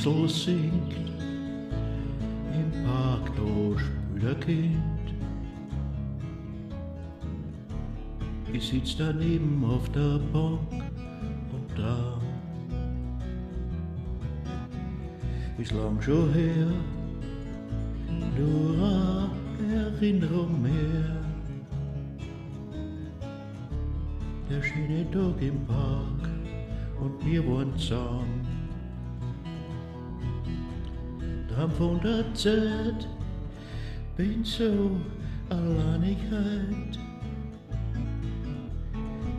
Amsel singt, im Park da spielt ein Kind. Ich sitz daneben auf der Bank und traum. Ist lang schon her, nur eine Erinnerung mehr. Der schöne Tag im Park und wir waren zusammen. Traum von der Zeit, bin so Alleinigkeit.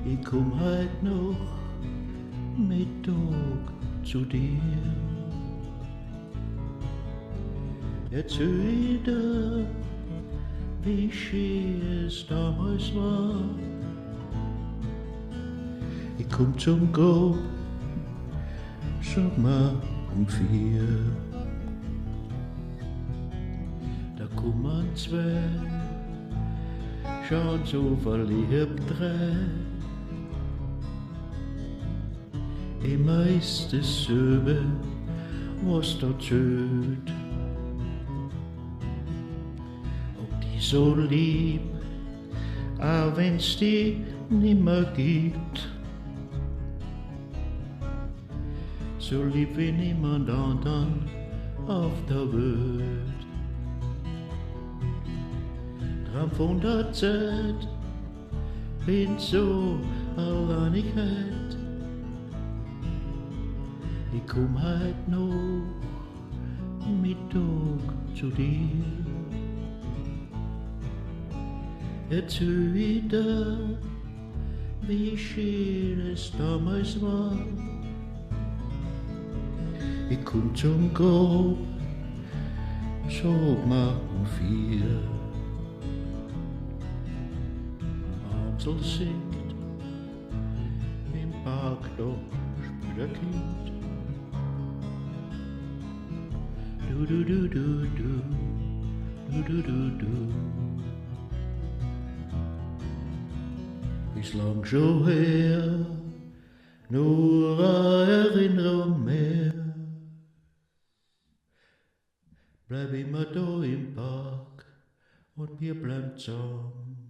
Ich komm heut noch Mittag zu dir. Erzähl ich dir, wie schön es damals war. Ich komm zum Grab, sag mal um 4. Da kommen zwei, schauen so verliebt rein. Immer ist dasselbe, was da zählt. Ob die so lieb, auch wenn's die nimmer gibt. So lieb wie niemand anderen auf der Welt. Traum von der Zeit, bin so Alleinigkeit. Ich komm heut noch Mittag zu dir. Erzähl ich dir, wie schön es damals war. Ich komm zum Grab, sag mal um 4. Amsel singt, im Park da spielt ein Kind. Du du du du du, du du du du. Ist lang schon her, nur eine Erinnerung mehr. Bleib immer da im Park und wir bleiben zusammen.